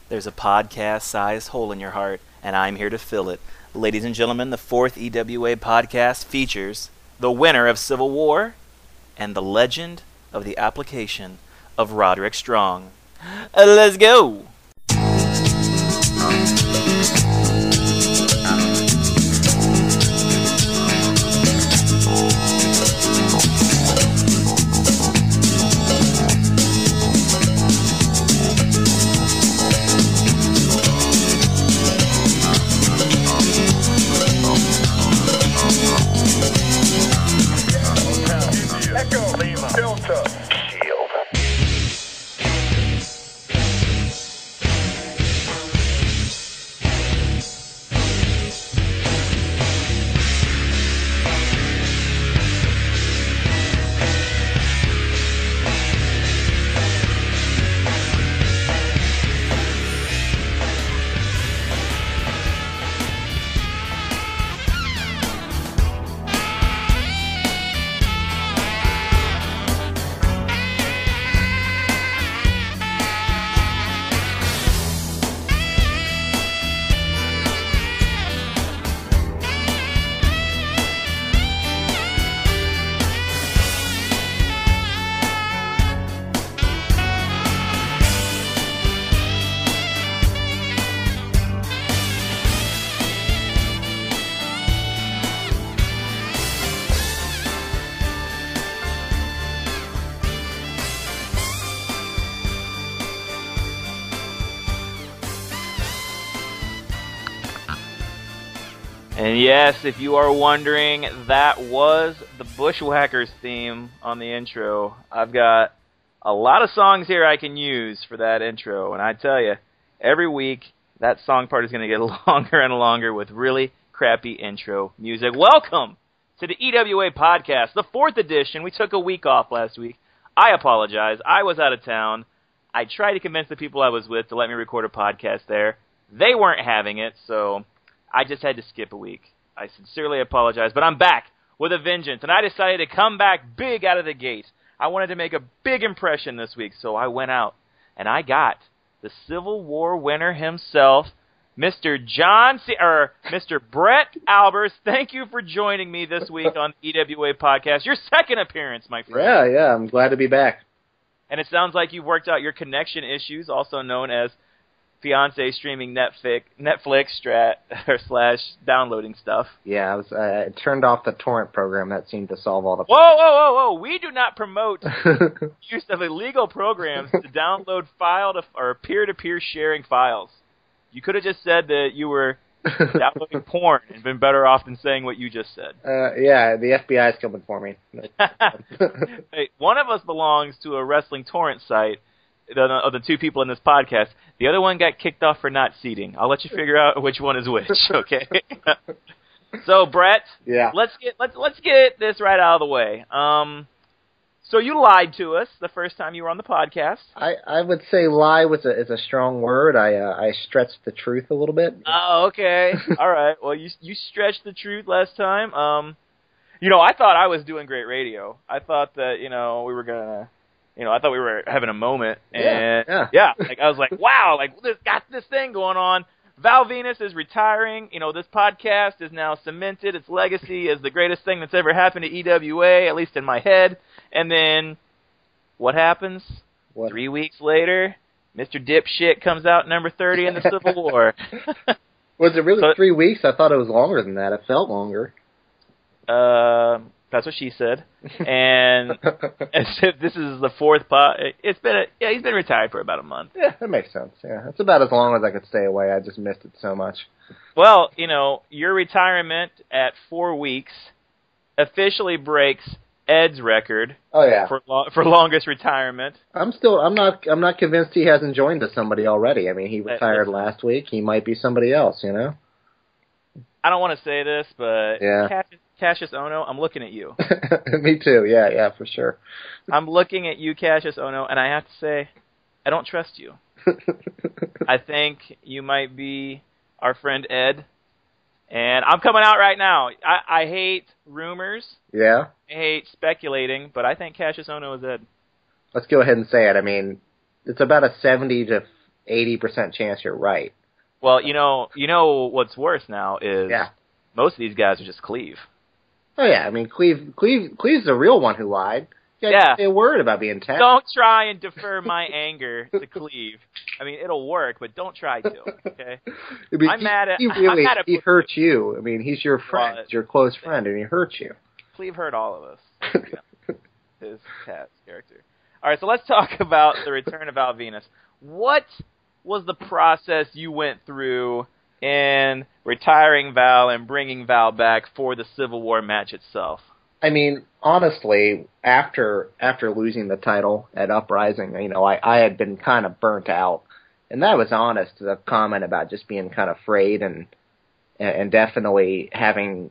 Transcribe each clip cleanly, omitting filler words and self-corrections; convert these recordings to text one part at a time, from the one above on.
There's a podcast-sized hole in your heart, and I'm here to fill it. Ladies and gentlemen, the fourth EWA podcast features the winner of Civil War and the legend of the application of Roderick Strong. Let's go! And yes, if you are wondering, that was the Bushwhackers theme on the intro. I've got a lot of songs here I can use for that intro, and I tell you, every week that song part is going to get longer and longer with really crappy intro music. Welcome to the EWA Podcast, the 4th edition. We took a week off last week. I apologize. I was out of town. I tried to convince the people I was with to let me record a podcast there. They weren't having it, so I just had to skip a week. I sincerely apologize, but I'm back with a vengeance, and I decided to come back big out of the gate. I wanted to make a big impression this week, so I went out, and I got the Civil War winner himself, Mr. Mr. Brett Albers. Thank you for joining me this week on the EWA Podcast. Your second appearance, my friend. Yeah, I'm glad to be back. And it sounds like you've worked out your connection issues, also known as fiance streaming Netflix / downloading stuff. Yeah, I turned off the torrent program. That seemed to solve all the Whoa! We do not promote use of illegal programs to download or peer-to-peer sharing files. You could have just said that you were downloading porn and been better off than saying what you just said. Yeah, the FBI is coming for me. Hey, one of us belongs to a wrestling torrent site. Of the two people in this podcast, the other one got kicked off for not seating. I'll let you figure out which one is which. Okay. So Brett, yeah, let's get this right out of the way. So you lied to us the first time you were on the podcast. I would say lie is a strong word. I stretched the truth a little bit. Oh, okay. All right. Well, you stretched the truth last time. I thought I was doing great radio. I thought that we were gonna. I thought we were having a moment, and like I was like, wow, like this got this thing going on. Val Venus is retiring. This podcast is now cemented its legacy as the greatest thing that's ever happened to EWA, at least in my head. And then, what happens? 3 weeks later, Mr. Dipshit comes out number 30 in the Civil War. Was it really 3 weeks? I thought it was longer than that. It felt longer. That's what she said. And this is the 4th pod. He's been retired for about a month. Yeah, that makes sense. Yeah, it's about as long as I could stay away. I just missed it so much. Well, your retirement at 4 weeks officially breaks Ed's record. Oh yeah, for longest retirement. I'm not convinced he hasn't joined us somebody already. I mean, he retired last week. He might be somebody else. I don't want to say this, but yeah. Cassius Ono, I'm looking at you. Me too. Yeah, for sure. I'm looking at you, Cassius Ono, and I have to say, I don't trust you. I think you might be our friend Ed, and I'm coming out right now. I hate rumors. Yeah. I hate speculating, but I think Cassius Ono is Ed. Let's go ahead and say it. I mean, it's about a 70 to 80% chance you're right. Well, you know what's worse now is most of these guys are just Cleve. Oh yeah, I mean Cleve's the real one who lied. Yeah. Say a word about being tested. Don't try and defer my anger to Cleve. I mean, it'll work, but don't try to. Okay. I mean, I'm mad at. He hurt you. I mean, he's your friend, your close friend, and he hurt you. Cleve hurt all of us. His Cat's character. All right, so let's talk about the return of Val Venus. What was the process you went through in retiring Val and bringing Val back for the Civil War match itself? I mean, honestly, after losing the title at Uprising, I had been kind of burnt out, and that was honest. The comment about just being kind of afraid and definitely having,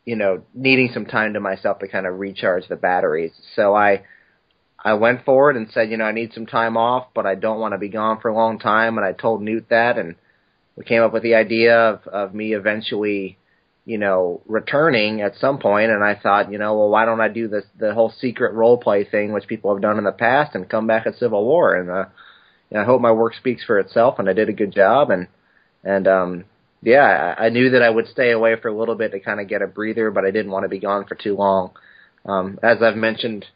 needing some time to myself to kind of recharge the batteries. So I went forward and said, I need some time off, but I don't want to be gone for a long time, and I told Newt that, and we came up with the idea of me eventually, returning at some point, and I thought, well, why don't I do the whole secret role play thing, which people have done in the past, and come back at Civil War, and I hope my work speaks for itself, and I did a good job, and I knew that I would stay away for a little bit to kind of get a breather, but I didn't want to be gone for too long. As I've mentioned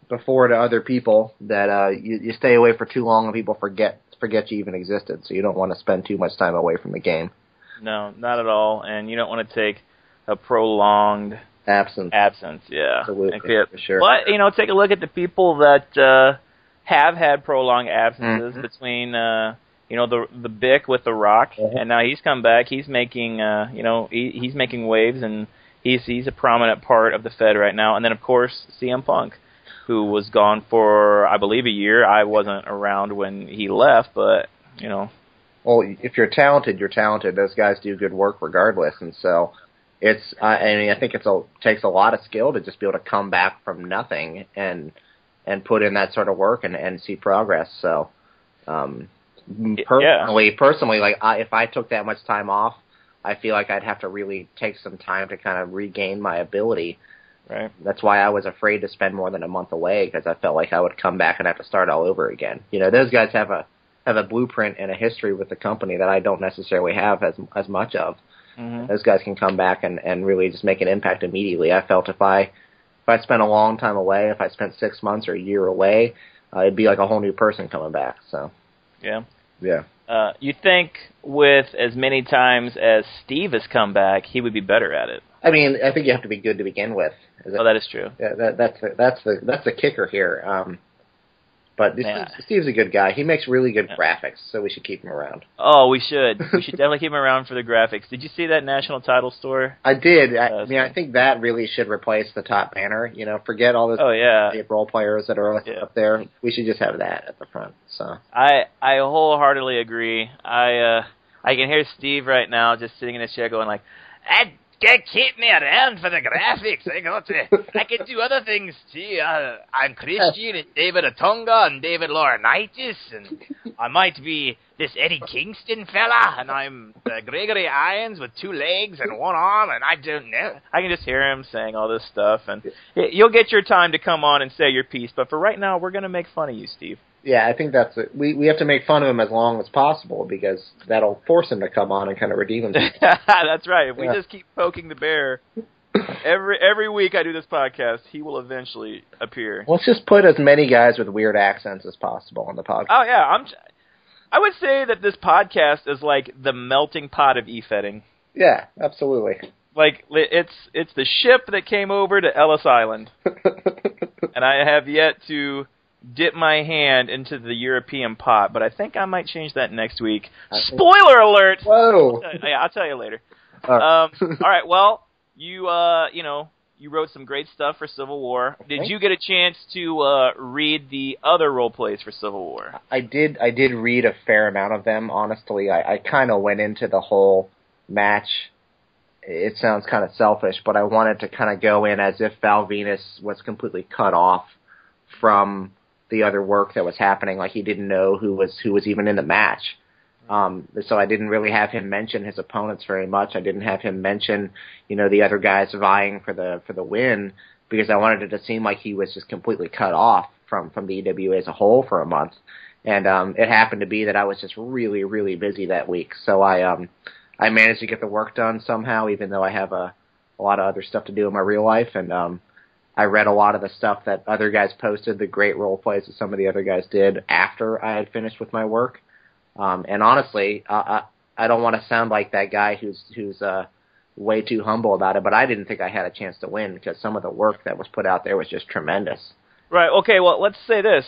before to other people, that you stay away for too long and people forget you even existed, so you don't want to spend too much time away from the game. No, not at all, and you don't want to take a prolonged absence. Yeah, absolutely, for sure. But take a look at the people that have had prolonged absences between the Bick with the Rock, and now he's come back. He's making he's making waves, and he's a prominent part of the Fed right now. And then of course CM Punk, who was gone for I believe a year. I wasn't around when he left, but Well, if you're talented, you're talented. Those guys do good work regardless, and so I think it takes a lot of skill to just be able to come back from nothing and put in that sort of work and see progress. So, personally, like if I took that much time off, I feel like I'd have to really take some time to kind of regain my ability. Right. That's why I was afraid to spend more than a month away, because I felt like I would come back and have to start all over again. Those guys have a blueprint and a history with the company that I don't necessarily have as much of. Mm-hmm. Those guys can come back and really just make an impact immediately. I felt if I spent a long time away, if I spent 6 months or a year away, it'd be like a whole new person coming back. So yeah. You think with as many times as Steve has come back, he would be better at it? I mean, I think you have to be good to begin with. That is true. Yeah, that's the kicker here. But Steve's a good guy. He makes really good graphics, so we should keep him around. Oh, we should. We should definitely keep him around for the graphics. Did you see that national title store? I did. I think that really should replace the top banner. Forget all the role players that are up there. We should just have that at the front. So I wholeheartly agree. I can hear Steve right now just sitting in his chair going like, keep me around for the graphics. I can do other things too. I'm Christian and David Otunga and David Laurinaitis, and I might be this Eddie Kingston fella, and I'm Gregory Irons with 2 legs and 1 arm, and I don't know. I can just hear him saying all this stuff, and you'll get your time to come on and say your piece, but for right now, we're going to make fun of you, Steve. Yeah, I think that's it. We have to make fun of him as long as possible, because that'll force him to come on and kind of redeem himself. That's right. If we just keep poking the bear, every week I do this podcast, he will eventually appear. Let's just put as many guys with weird accents as possible on the podcast. Oh, yeah. I would say that this podcast is like the melting pot of e-fetting. Yeah, absolutely. Like, it's the ship that came over to Ellis Island. And I have yet to dip my hand into the European pot, but I think I might change that next week. Spoiler alert! Whoa! I'll tell you later. All right, well, you wrote some great stuff for Civil War. Did you get a chance to read the other role plays for Civil War? I did read a fair amount of them, honestly. I kind of went into the whole match. It sounds kind of selfish, but I wanted to kind of go in as if Val Venus was completely cut off from the other work that was happening, like he didn't know who was even in the match. So I didn't really have him mention his opponents very much. I didn't have him mention, the other guys vying for the win, because I wanted it to seem like he was just completely cut off from the EWA as a whole for a month. And it happened to be that I was just really, really busy that week. So I managed to get the work done somehow, even though I have a lot of other stuff to do in my real life. And I read a lot of the stuff that other guys posted, the great role plays that some of the other guys did after I had finished with my work. And honestly, I don't want to sound like that guy who's way too humble about it, but I didn't think I had a chance to win because some of the work that was put out there was just tremendous. Right. Okay. Well, let's say this.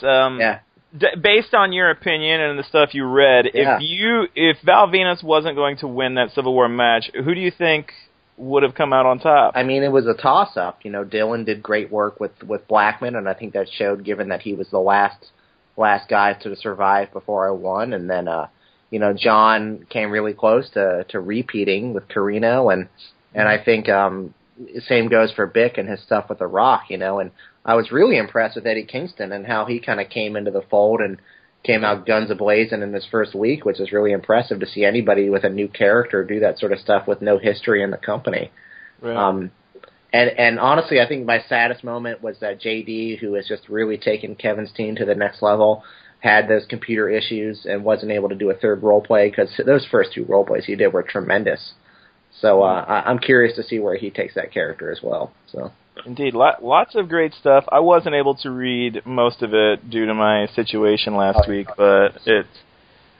Based on your opinion and the stuff you read, if Val Venus wasn't going to win that Civil War match, who do you think would have come out on top? I mean, it was a toss-up. You know, Dylan did great work with Blackman, and I think that showed, given that he was the last guy to survive before I won. And then, John came really close to repeating with Carino, and I think same goes for Bick and his stuff with The Rock. And I was really impressed with Eddie Kingston and how he kind of came into the fold and came out guns a-blazing in his first week, which is really impressive to see anybody with a new character do that sort of stuff with no history in the company. Right. And honestly, I think my saddest moment was that JD, who has just really taken Kevin's team to the next level, had those computer issues and wasn't able to do a third role play because those first two role plays he did were tremendous. So I'm curious to see where he takes that character as well. So. Indeed, lots of great stuff. I wasn't able to read most of it due to my situation last week, but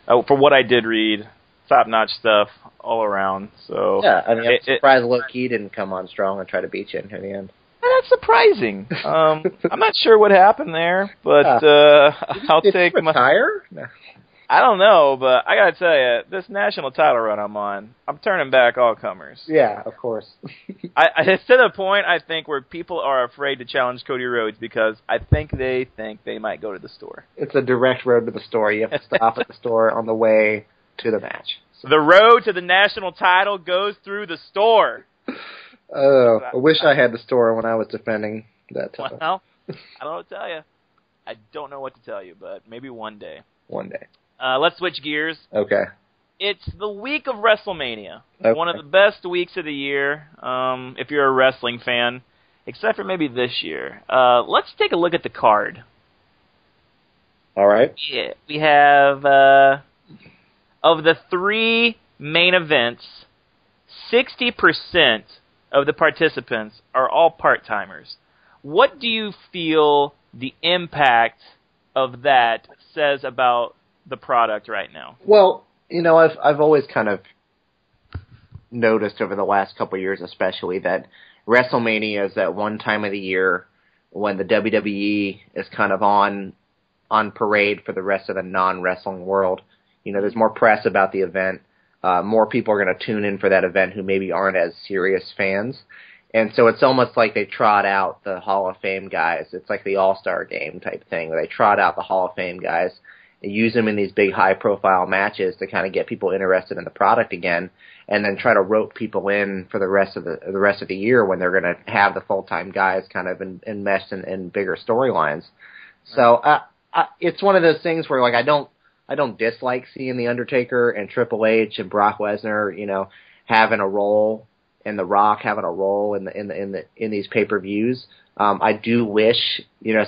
for what I did read, top-notch stuff all around. So yeah, I mean, I'm surprised Low-Key didn't come on strong and try to beat you in the end. That's surprising. I'm not sure what happened there, but I'll take my retire. No. I don't know, but I gotta tell you, this national title run I'm on, I'm turning back all comers. Yeah, of course. It's to the point, I think, where people are afraid to challenge Cody Rhodes because I think they might go to the store. It's a direct road to the store. You have to stop at the store on the way to the match. So. The road to the national title goes through the store. Oh, I wish I had the store when I was defending that title. Well, I don't know what to tell you. I don't know what to tell you, but maybe one day. One day. Let's switch gears. Okay. It's the week of WrestleMania. Okay. One of the best weeks of the year, if you're a wrestling fan, except for maybe this year. Let's take a look at the card. All right. Yeah, we have, of the three main events, 60% of the participants are all part-timers. What do you feel the impact of that says about the product right now? Well, I've always kind of noticed over the last couple of years especially that WrestleMania is that one time of the year when the WWE is kind of on parade for the rest of the non-wrestling world. There's more press about the event. More people are going to tune in for that event who maybe aren't as serious fans. And so it's almost like they trot out the Hall of Fame guys. It's like the All-Star Game type thing where they trot out the Hall of Fame guys and use them in these big high-profile matches to kind of get people interested in the product again, and then try to rope people in for the rest of the year when they're going to have the full-time guys kind of enmeshed in bigger storylines. So it's one of those things where like I don't dislike seeing The Undertaker and Triple H and Brock Lesnar, having a role, and The Rock having a role in these pay-per-views. I do wish,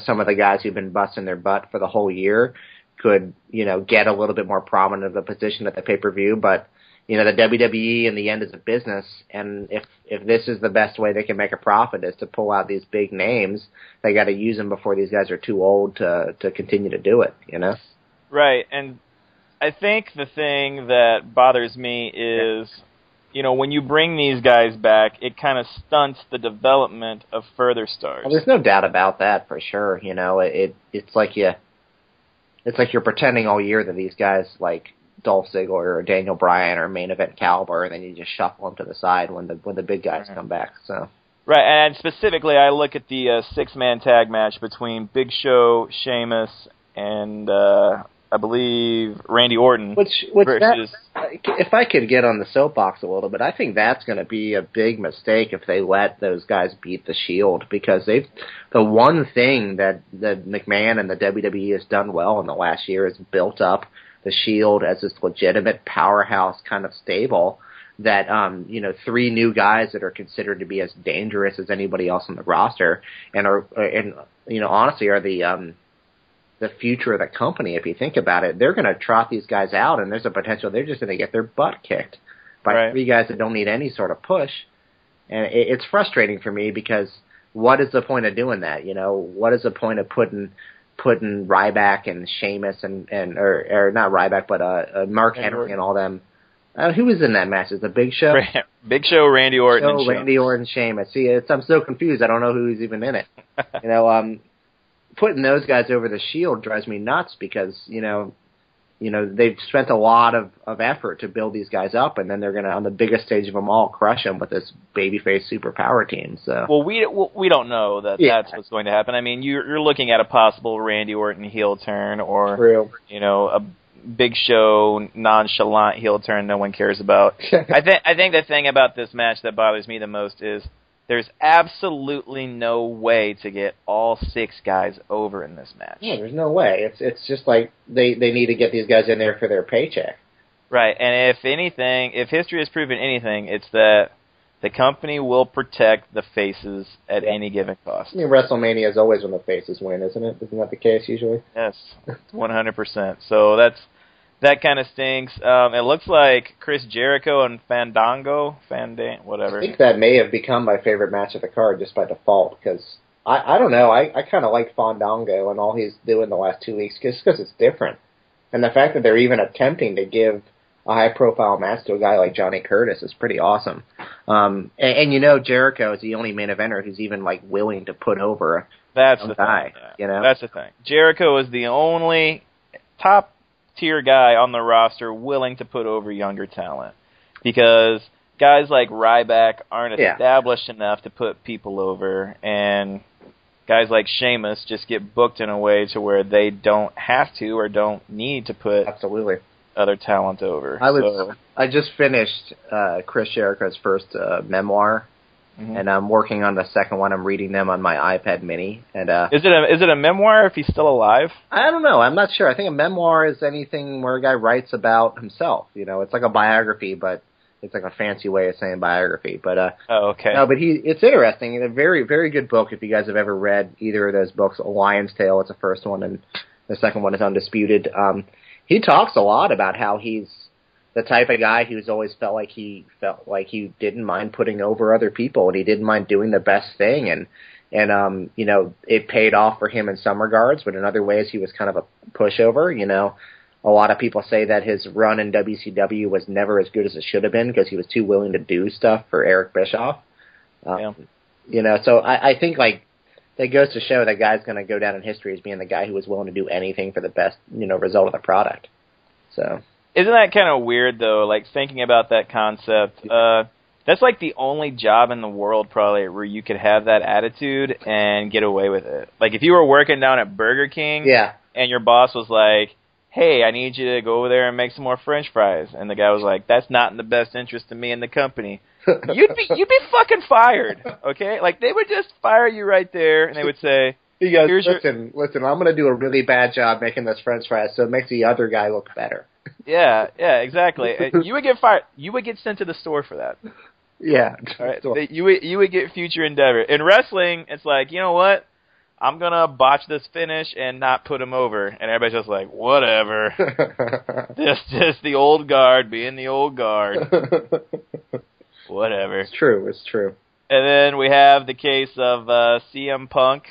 some of the guys who've been busting their butt for the whole year could, get a little bit more prominent of a position at the pay-per-view. But, the WWE in the end is a business, and if this is the best way they can make a profit is to pull out these big names, they got to use them before these guys are too old to continue to do it, Right, and I think the thing that bothers me is, when you bring these guys back, it kind of stunts the development of further stars. Well, there's no doubt about that for sure. It's like you're pretending all year that these guys like Dolph Ziggler or Daniel Bryan are main event caliber, and then you just shuffle them to the side when the big guys come back. So. Right, and specifically, I look at the six-man tag match between Big Show, Sheamus, and I believe Randy Orton. Which versus... if I could get on the soapbox a little bit, I think that's going to be a big mistake if they let those guys beat the Shield, because the one thing that McMahon and the WWE has done well in the last year is built up the Shield as this legitimate powerhouse kind of stable that, three new guys that are considered to be as dangerous as anybody else on the roster and honestly are the the future of the company. If you think about it, they're going to trot these guys out, and there's a potential they're just going to get their butt kicked by three guys that don't need any sort of push. And it's frustrating for me because what is the point of doing that? You know, what is the point of putting Ryback and Sheamus or not Ryback, but Mark Henry and all them? Who was in that match? Is the Big Show? Big Show, Randy Orton, and Randy Orton, Sheamus. See, I'm so confused. I don't know who's even in it. You know, putting those guys over the Shield drives me nuts because you know they've spent a lot of effort to build these guys up, and then they're gonna on the biggest stage of them all crush them with this babyface superpower team. So we don't know that's what's going to happen. I mean, you're looking at a possible Randy Orton heel turn or you know a Big Show nonchalant heel turn no one cares about. I think the thing about this match that bothers me the most is there's absolutely no way to get all 6 guys over in this match. Yeah, there's no way. It's just like they need to get these guys in there for their paycheck. Right, and if history has proven anything, it's that the company will protect the faces at any given cost. I mean, WrestleMania is always when the faces win, isn't it? Isn't that the case usually? Yes, 100%. So that kind of stinks. It looks like Chris Jericho and whatever. I think that may have become my favorite match of the card just by default because I don't know. I kind of like Fandango and all he's doing the last 2 weeks just because it's different. And the fact that they're even attempting to give a high-profile match to a guy like Johnny Curtis is pretty awesome. And you know Jericho is the only main eventer who's even like willing to put over a guy. Thing. You know? That's the thing. Jericho is the only top-tier guy on the roster willing to put over younger talent because guys like Ryback aren't established enough to put people over, and guys like Sheamus just get booked in a way to where they don't have to or don't need to put other talent over. I just finished Chris Jericho's first memoir, and I'm working on the second one. I'm reading them on my iPad Mini. And is it a memoir if he's still alive? I don't know. I'm not sure. I think a memoir is anything where a guy writes about himself. You know, it's like a biography, but it's like a fancy way of saying biography. But okay. No, but it's interesting. It's a very, very good book. If you guys have ever read either of those books, A Lion's Tale is the first one, and the second one is Undisputed. He talks a lot about how he's the type of guy who's always felt like he didn't mind putting over other people, and he didn't mind doing the best thing, and you know, it paid off for him in some regards, but in other ways he was kind of a pushover. You know, a lot of people say that his run in WCW was never as good as it should have been because he was too willing to do stuff for Eric Bischoff. You know, so I think like that goes to show that guy's going to go down in history as being the guy who was willing to do anything for the best, you know, result of the product. So isn't that kind of weird though? Like thinking about that concept, that's like the only job in the world probably where you could have that attitude and get away with it. Like if you were working down at Burger King, and your boss was like, "Hey, I need you to go over there and make some more French fries," and the guy was like, "That's not in the best interest of me and the company." You'd be fucking fired, okay? Like they would just fire you right there, and they would say, "He goes, listen, I'm going to do a really bad job making this French fries, so it makes the other guy look better." Yeah, exactly. You would get fired. You would get sent to the store for that. Yeah. All right. You would get future endeavor. In wrestling, it's like, you know what? I'm going to botch this finish and not put him over. And everybody's just like, whatever. Just the old guard being the old guard. Whatever. It's true. And then we have the case of CM Punk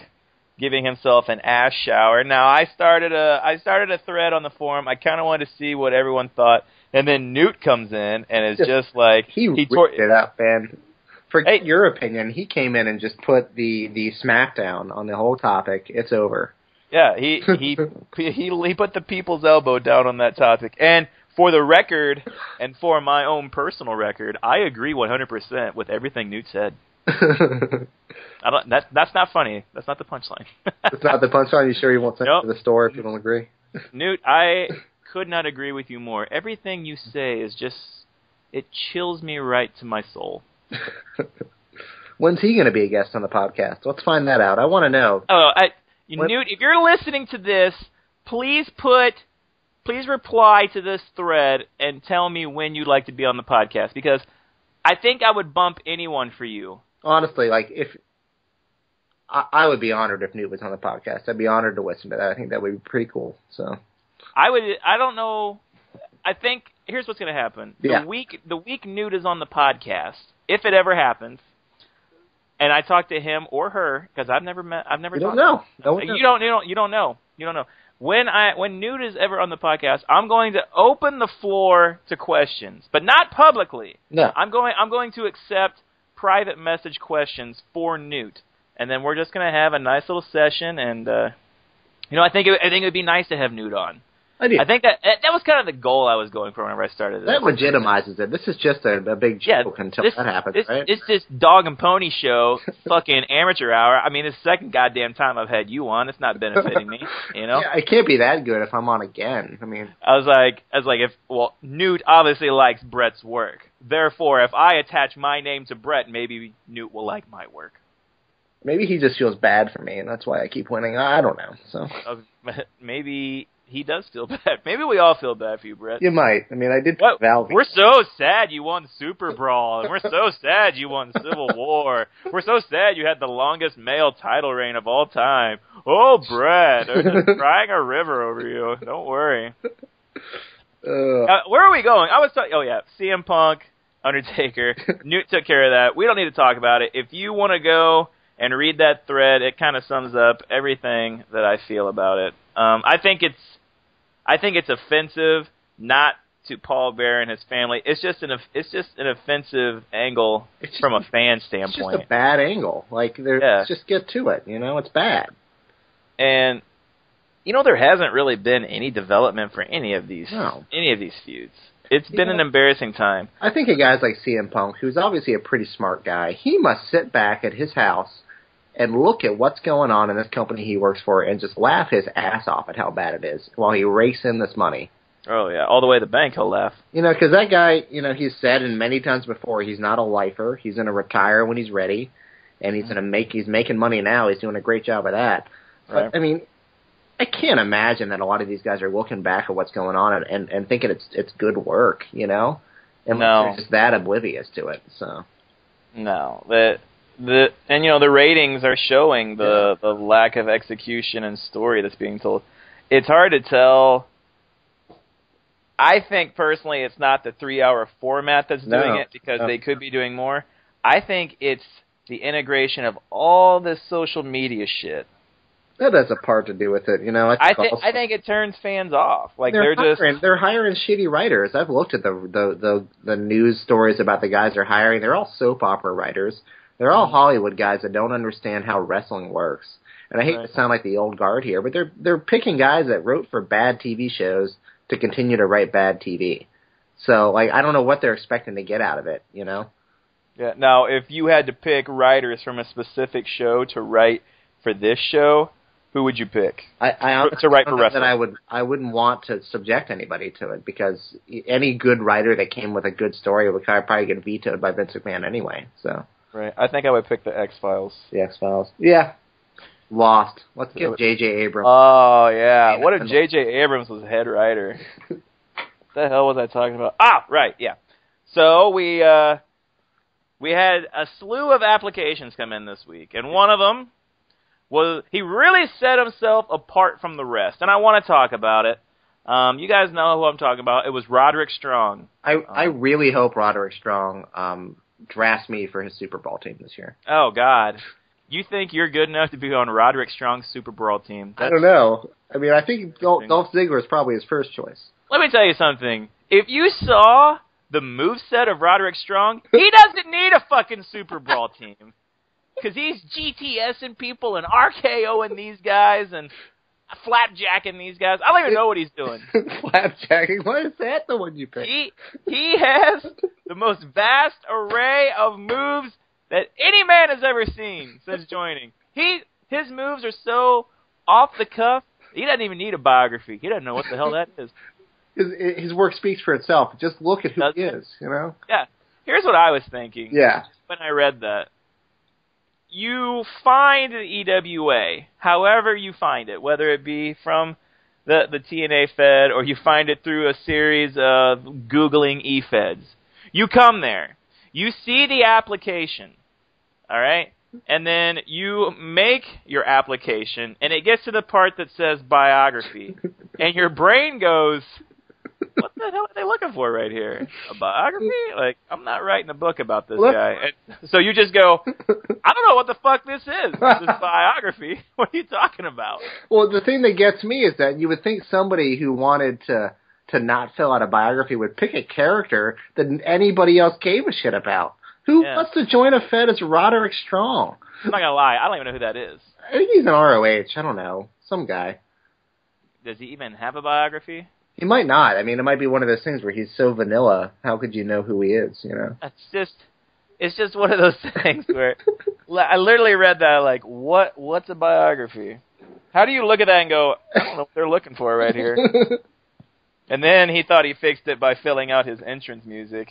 giving himself an ass shower. Now, I started a thread on the forum. I kind of wanted to see what everyone thought. And then Newt comes in and is just like... He ripped it up, man. Forget your opinion. He came in and just put the smackdown on the whole topic. It's over. Yeah, he put the people's elbow down on that topic. And for the record, and for my own personal record, I agree 100% with everything Newt said. That's not funny. That's not the punchline. It's not the punchline? You sure you won't send it to the store if you don't agree? Newt, I could not agree with you more. Everything you say is just, it chills me right to my soul. When's he going to be a guest on the podcast? Let's find that out. I want to know. Newt, if you're listening to this, please reply to this thread and tell me when you'd like to be on the podcast, because I think I would bump anyone for you. Honestly, like I would be honored if Newt was on the podcast. I'd be honored to listen to that. I think that would be pretty cool. So I don't know. I think here's what's going to happen. Yeah. The week Newt is on the podcast, if it ever happens, and I talk to him or her, because I've never You don't know. You don't know. When Newt is ever on the podcast, I'm going to open the floor to questions, but not publicly. No. I'm going to accept private message questions for Newt, and then we're just going to have a nice little session. And I think it would be nice to have Newt on. I do. I think that was kind of the goal I was going for whenever I started this. That legitimizes it. This is just a big joke until that happens, right? It's this dog and pony show, fucking amateur hour. I mean, it's the second goddamn time I've had you on. It's not benefiting me, you know? Yeah, it can't be that good if I'm on again. I mean, I was like, Newt obviously likes Brett's work. Therefore, if I attach my name to Brett, maybe Newt will like my work. Maybe he just feels bad for me, and that's why I keep winning. I don't know. So maybe he does feel bad. Maybe we all feel bad for you, Brett. You might. I mean, I did. What? We're so sad you won Super Brawl, and we're so sad you won Civil War. We're so sad you had the longest male title reign of all time. Oh, Brett, they're just crying a river over you. Don't worry. Where are we going? I was talking. Oh yeah, CM Punk, Undertaker. Newt took care of that. We don't need to talk about it. If you want to go and read that thread, it kind of sums up everything that I feel about it. I think it's offensive, not to Paul Bearer and his family. It's just an offensive angle from a fan standpoint. It's just a bad angle. Let's just get to it. It's bad. And there hasn't really been any development for any of these feuds. It's been an embarrassing time. I think a guy like CM Punk, who's obviously a pretty smart guy, he must sit back at his house and look at what's going on in this company he works for and just laugh his ass off at how bad it is while he rakes in this money. Oh, yeah. All the way to the bank, he'll laugh. Because that guy, he's said and many times before, he's not a lifer. He's going to retire when he's ready, and he's making money now. He's doing a great job of that. Right. But, I mean, I can't imagine that a lot of these guys are looking back at what's going on and thinking it's good work, And they're just that oblivious to it, so. No. The ratings are showing the lack of execution and story that's being told. It's hard to tell. I think personally it's not the 3-hour format that's doing it because they could be doing more. I think it's the integration of all this social media shit. That has a part to do with it, I think it turns fans off. They're hiring shitty writers. I've looked at the news stories about the guys they're hiring. They're all soap opera writers. They're all Hollywood guys that don't understand how wrestling works. And I hate to sound like the old guard here, but they're picking guys that wrote for bad TV shows to continue to write bad TV. So, I don't know what they're expecting to get out of it, Yeah. Now, if you had to pick writers from a specific show to write for this show, who would you pick to write for wrestling? I wouldn't want to subject anybody to it because any good writer that came with a good story would probably get vetoed by Vince McMahon anyway. So. Right. I think I would pick the X-Files. The X-Files. Yeah. Lost. Let's get J.J. Abrams. Oh, yeah. What if J.J. Abrams was head writer? What the hell was I talking about? Ah, right, yeah. So we had a slew of applications come in this week, and one of them was he really set himself apart from the rest, and I want to talk about it. You guys know who I'm talking about. It was Roderick Strong. I really hope Roderick Strong drafts me for his Super Bowl team this year. Oh, God. You think you're good enough to be on Roderick Strong's Super Bowl team? I don't know. I mean, I think Dolph Ziggler is probably his first choice. Let me tell you something. If you saw the moveset of Roderick Strong, he doesn't need a fucking Super Bowl team. Because he's GTSing people and RKOing these guys and flapjacking these guys. I don't even know what he's doing. Flapjacking? Why is that the one you picked? He has the most vast array of moves that any man has ever seen since joining. His moves are so off the cuff, he doesn't even need a biography. He doesn't know what the hell that is. His work speaks for itself. Just look at who he is, Yeah. Here's what I was thinking when I read that. You find the EWA, however you find it, whether it be from the TNA Fed or you find it through a series of Googling E-Feds. You come there. You see the application, all right? and then you make your application, and it gets to the part that says biography, and your brain goes, what the hell are they looking for right here? A biography? Like, I'm not writing a book about this guy. And so you just go, I don't know what the fuck this is. This biography. What are you talking about? Well, the thing that gets me is that you would think somebody who wanted to not fill out a biography would pick a character that anybody else gave a shit about. Who wants to join a Fed as Roderick Strong? I'm not going to lie. I don't even know who that is. I think he's an ROH. I don't know. Some guy. Does he even have a biography? He might not. I mean, it might be one of those things where he's so vanilla. How could you know who he is, you know? It's just one of those things where I literally read that, like, what's a biography? How do you look at that and go, I don't know what they're looking for right here? And then he thought he fixed it by filling out his entrance music.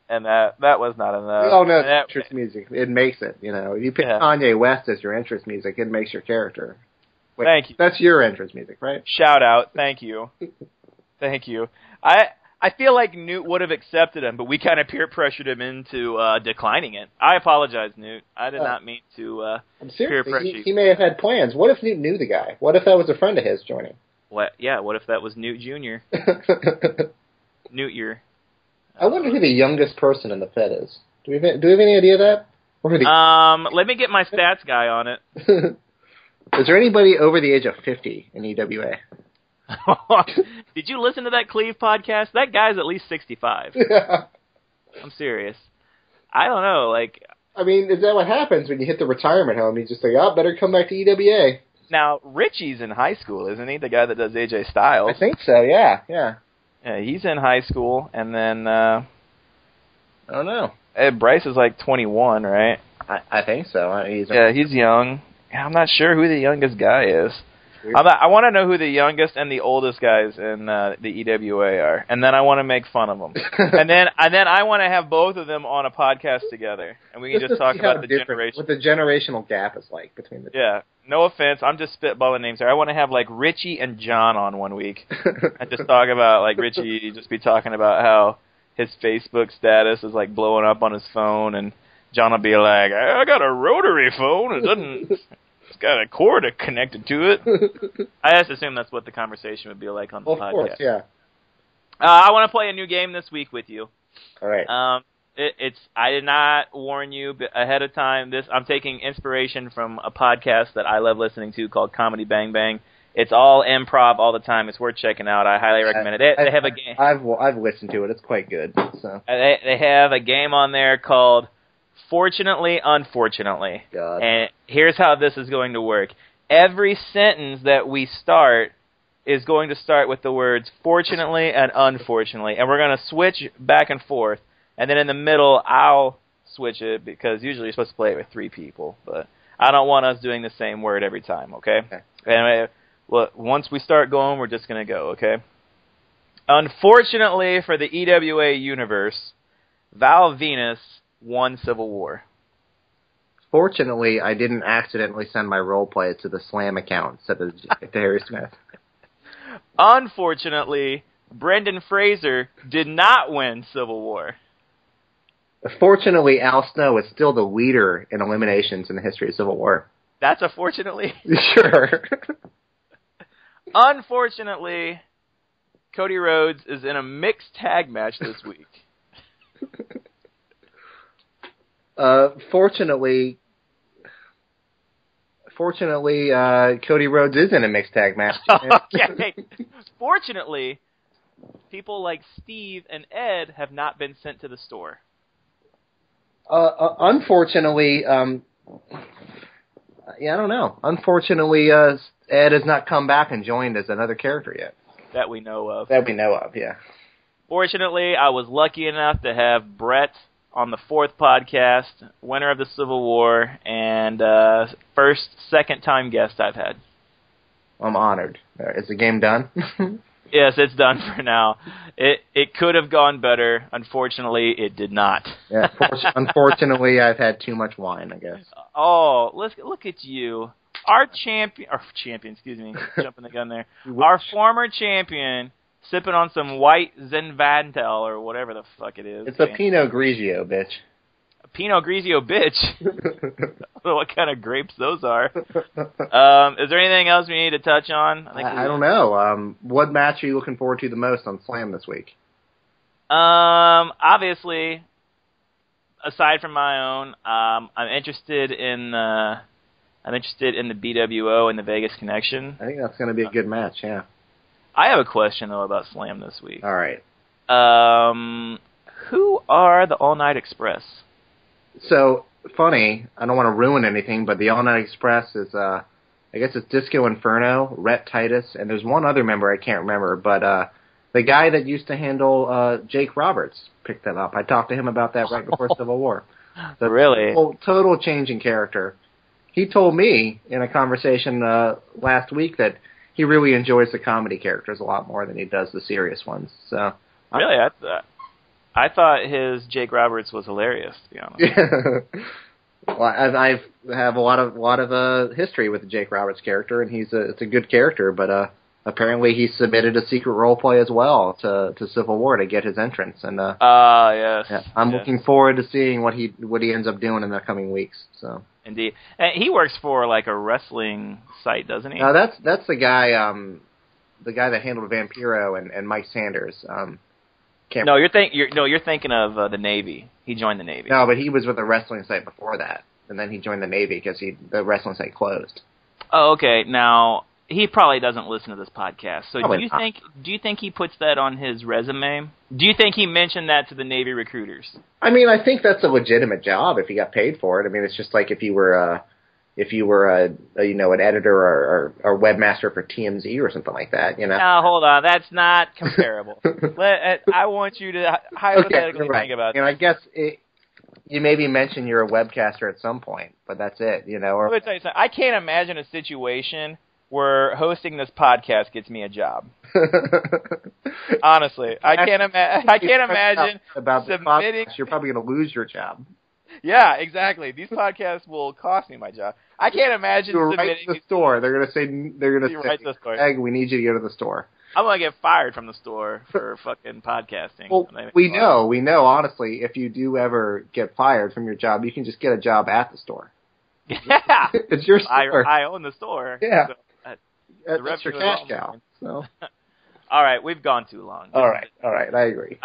And that was not enough. Oh, no, it's entrance music. It makes it, you know. If you pick Kanye West as your entrance music, it makes your character. Wait, thank you. That's your entrance music, right? Shout out. Thank you. Thank you. I feel like Newt would have accepted him, but we kind of peer pressured him into declining it. I apologize, Newt. I did not mean to peer pressure you. He may have had plans. What if Newt knew the guy? What if that was a friend of his joining? What if that was Newt Jr.? Newt year. I wonder who the youngest person in the Fed is. Do we have any idea of that? Let me get my stats guy on it. Is there anybody over the age of 50 in EWA? Did you listen to that Cleve podcast? That guy's at least 65. Yeah. I'm serious. I don't know. Like, I mean, is that what happens when you hit the retirement home? You just say, better come back to EWA. Now, Richie's in high school, isn't he? The guy that does AJ Styles. I think so, yeah. Yeah, he's in high school, and then, I don't know. Bryce is like 21, right? I think so. He's young. I'm not sure who the youngest guy is. I want to know who the youngest and the oldest guys in the EWA are, and then I want to make fun of them. and then I want to have both of them on a podcast together, and we can just talk about the generation. What the generational gap is like between the two. Yeah, no offense, I'm just spitballing names here. I want to have like Richie and John on one week, and just talk about like Richie just be talking about how his Facebook status is like blowing up on his phone, and John will be like, I got a rotary phone. It doesn't. It's got a cord connected to it. I just assume that's what the conversation would be like on the podcast. Of course, yeah. I want to play a new game this week with you. All right. I did not warn you ahead of time. I'm taking inspiration from a podcast that I love listening to called Comedy Bang Bang. It's all improv all the time. It's worth checking out. I highly recommend it. They have a game. I've listened to it. It's quite good. So they have a game on there called Fortunately, Unfortunately. God. And here's how this is going to work. Every sentence that we start is going to start with the words fortunately and unfortunately. And we're going to switch back and forth. And then in the middle, I'll switch it because usually you're supposed to play it with 3 people. But I don't want us doing the same word every time, okay? And once we start going, we're just going to go, okay? Unfortunately for the EWA universe, Val Venus won Civil War. Fortunately, I didn't accidentally send my role play to the Slam account instead of to Harry Smith. Unfortunately, Brendan Fraser did not win Civil War. Fortunately, Al Snow is still the leader in eliminations in the history of Civil War. That's a fortunately? Sure. Unfortunately, Cody Rhodes is in a mixed tag match this week. Fortunately, Cody Rhodes is in a mixed tag match. Okay. Fortunately, people like Steve and Ed have not been sent to the store. Unfortunately, I don't know. Unfortunately, Ed has not come back and joined as another character yet. That we know of. Yeah. Fortunately, I was lucky enough to have Brett on the 4th podcast, winner of the Civil War, and second time guest I've had. I'm honored. Is the game done? Yes, it's done for now. It could have gone better. Unfortunately, it did not. Yeah, unfortunately, I've had too much wine, I guess. Oh, look at you. Our champion, excuse me, jumping the gun there. Our former champion, sipping on some white Zinfandel or whatever the fuck it is. It's a Pinot Grigio, bitch. Pinot Grigio bitch. I don't know what kind of grapes those are. Is there anything else we need to touch on? I don't know. What match are you looking forward to the most on Slam this week? Obviously, aside from my own, I'm interested in the BWO and the Vegas Connection. I think that's going to be a good match. Yeah. I have a question though about Slam this week. All right. Who are the All Night Express? So, funny, I don't want to ruin anything, but the All Night Express is, I guess it's Disco Inferno, Rhett Titus, and there's one other member I can't remember, but the guy that used to handle Jake Roberts picked that up. I talked to him about that right before Civil War. So really? Total change in character. He told me in a conversation last week that he really enjoys the comedy characters a lot more than he does the serious ones. So really? I thought his Jake Roberts was hilarious, to be honest. Well, I have a lot of history with the Jake Roberts character, and it's a good character. But apparently, he submitted a secret role play as well to Civil War to get his entrance. And yes, yeah, I'm looking forward to seeing what he ends up doing in the coming weeks. So indeed, and he works for like a wrestling site, doesn't he? That's the guy that handled Vampiro and Mike Sanders. You're thinking of the Navy. He joined the Navy. No, but he was with the wrestling site before that, and then he joined the Navy because the wrestling site closed. Oh, okay. Now he probably doesn't listen to this podcast. So probably do you think he puts that on his resume? Do you think he mentioned that to the Navy recruiters? I mean, I think that's a legitimate job if he got paid for it. I mean, it's just like if you were an editor or webmaster for TMZ or something like that, you know. No, hold on, that's not comparable. I want you to hypothetically think about that. I guess you maybe mention you're a webcaster at some point, but that's it, you know. Let me tell you something. I can't imagine a situation where hosting this podcast gets me a job. Honestly, I can't imagine about the submitting. Podcast, you're probably going to lose your job. Yeah, exactly. These podcasts will cost me my job. I can't imagine submitting to the store. They're going to say, Egg, we need you to go to the store. I'm going to get fired from the store for fucking podcasting. Well, we know, honestly, if you do ever get fired from your job, you can just get a job at the store. Yeah. It's your store. I own the store. Yeah. So that's your cash cow. So. All right, we've gone too long. All right, I agree.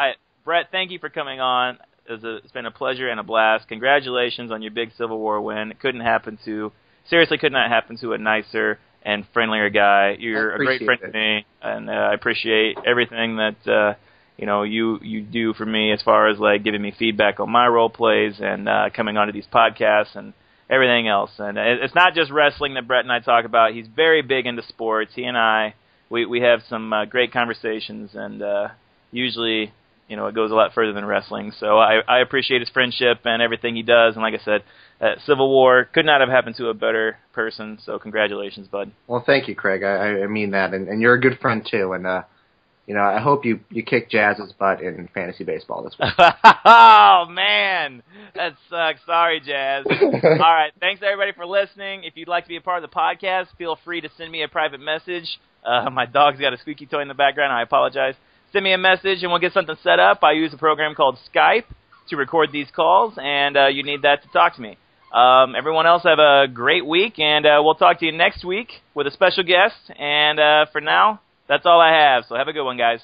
Brett, thank you for coming on. It's been a pleasure and a blast. Congratulations on your big Civil War win. It could not happen to a nicer and friendlier guy. You're a great friend to me, and I appreciate everything that you do for me as far as like giving me feedback on my role plays and coming onto these podcasts and everything else. And it's not just wrestling that Brett and I talk about. He's very big into sports. He and I, we have some great conversations, and usually, it goes a lot further than wrestling. So I appreciate his friendship and everything he does. And like I said, Civil War could not have happened to a better person. So congratulations, bud. Well, thank you, Craig. I mean that. And you're a good friend, too. And, I hope you kick Jazz's butt in fantasy baseball this week. Oh, man. That sucks. Sorry, Jazz. All right. Thanks, everybody, for listening. If you'd like to be a part of the podcast, feel free to send me a private message. My dog's got a squeaky toy in the background. I apologize. Send me a message, and we'll get something set up. I use a program called Skype to record these calls, and you need that to talk to me. Everyone else have a great week, and we'll talk to you next week with a special guest. And for now, that's all I have. So have a good one, guys.